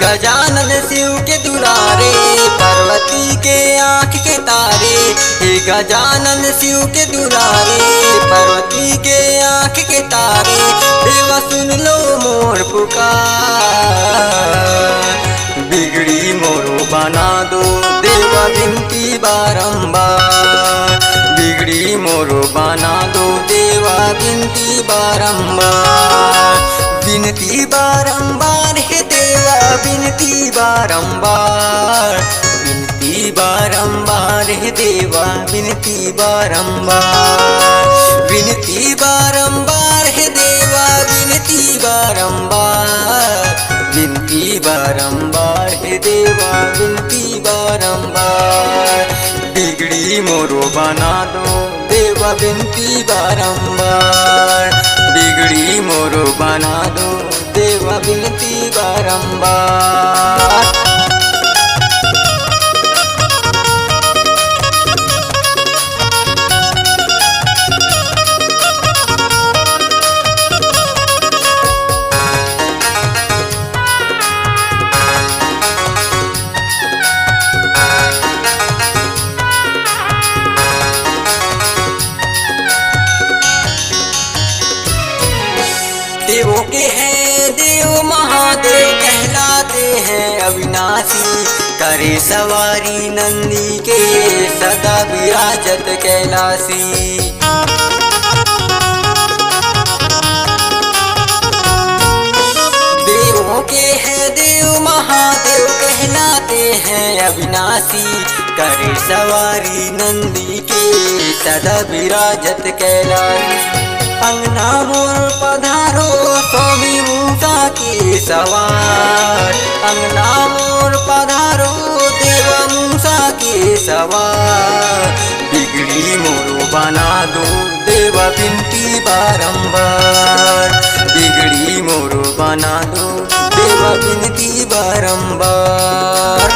गजानन शिव के दुलारे, पार्वती के आँख के तारे। हे गजानन शिव के दुलारे, पार्वती के आँख के तारे। देवा सुन लो मोर पुकार, बिगड़ी मोरो बना दो देवा विनती बारंबार। बिगड़ी मोरो बना दो देवा विनती बारंबार। विनती बारंबार हे देवा विनती बारंबार। विनती बारंबार हे देवा विनती बारंबार। विनती बारंबार हे देवा विनती बारंबार। विनती बारंबार हे देवा विनती बारंबार। बिगड़ी मोरो बना दो देवा विनती बारंबार। बिगड़ी मोरो बना दो देवा विनती बारंबार। देवों के हैं देव महादेव कहलाते हैं अविनाशी। करे सवारी नंदी के सदा विराजत कैलाशी। देवों के हैं देव महादेव कहलाते हैं अविनाशी। करे सवारी नंदी के सदा विराजत कैलाशी। अंगना मोर पधारो स्वामी मूसा के सवार। अंगना मोर पधारो देवा मूसा के सवार। बिगड़ी मोरो बना दो देवा विनती बारंबार। बिगड़ी मोरो बना दो देवा विनती बारंबार।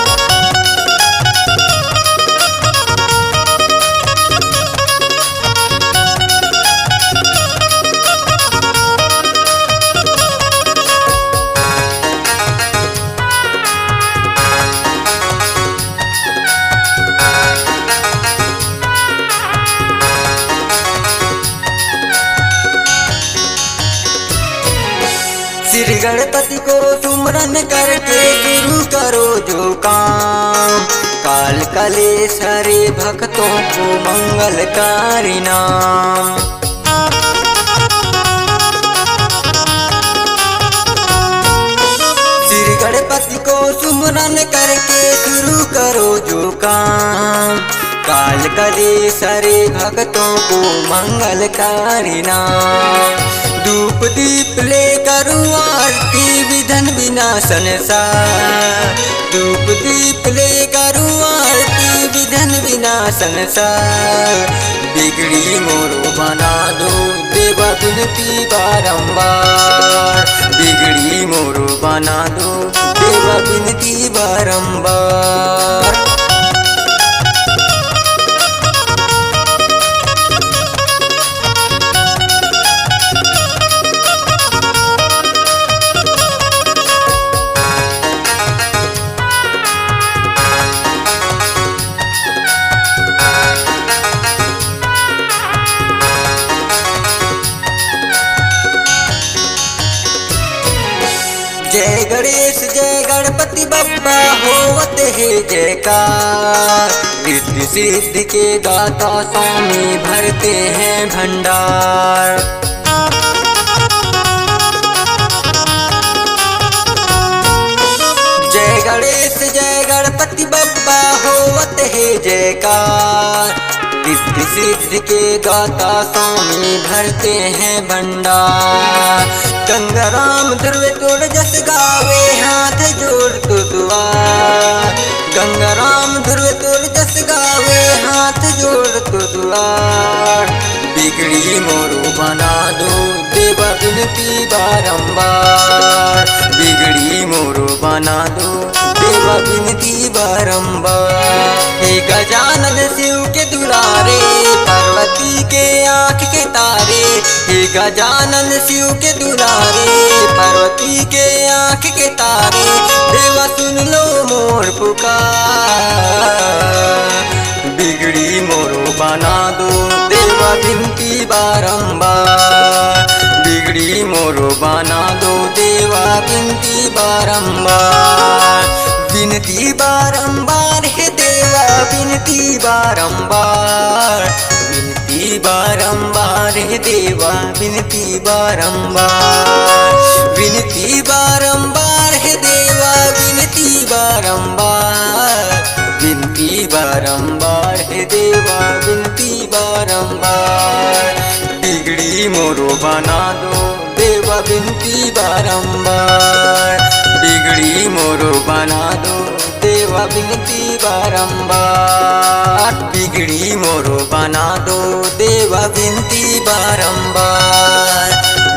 श्री गणपति को सुमरन करके शुरू करो जो काम। काल कलेश हरे भक्तों को मंगलकारी नाम। श्री गणपति को सुमरन करके शुरू करो जो काम। काल कलेश हरे भक्तों को मंगलकारी नाम। धूप दीप ले करूँ आरती विधन विनाशन सार। धूप दीप ले करूँ आरती विधन विनाशन सार। बिगड़ी मोरो बना दो देवा विनती बारंबार। बिगड़ी मोरो बना दो देवा विनती बारंबार। जय गणेश जय गणपति बप्पा होवत है जयकार। रिद्धि सिद्धि के दाता स्वामी भरते हैं भंडार। जय गणेश जय गणपति बप्पा होवत है जयकार। रिद्धि सिद्धि के दाता स्वामी भरते हैं भंडार। गंगाराम ध्रुव तोड़ जस गावे हाथ जोड़ तो दुआर। गंगाराम ध्रुव तोड़ जस गावे हाथ जोड़ तो दुआर। बिगड़ी मोरो बना दो देवा विनती बारंबार। बिगड़ी मोरो बना दो देवा विनती बारंबार। हे गजानन शिव के दुलारे, पार्वती के आँख के तारे। हे गजानन शिव के दुलारे, पार्वती के आँख के तारे, देवा सुन लो मोर पुकार। बिगड़ी मोरो बना दो देवा विनती बारंबार, बिगड़ी मोरो बना दो देवा विनती बारंबार। विनती बारंबार हे देवा विनती बारंबार, विनती बारंबार हे देवा विनती बारंबार, विनती बारंबार हे देवा विनती बारंबार, विनती बारंबार हे देवा विनती बारंबार। बिगड़ी मोरो बना दो देवा विनती बारंबार, बिगड़ी मोरो बना दो देवा विनती बारंबार, बिगड़ी मोरो बना दो देवा विनती बारंबार,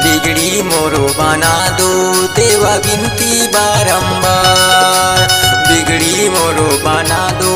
बिगड़ी मोरो बना दो देवा विनती बारंबार, बिगड़ी मोरो बना दो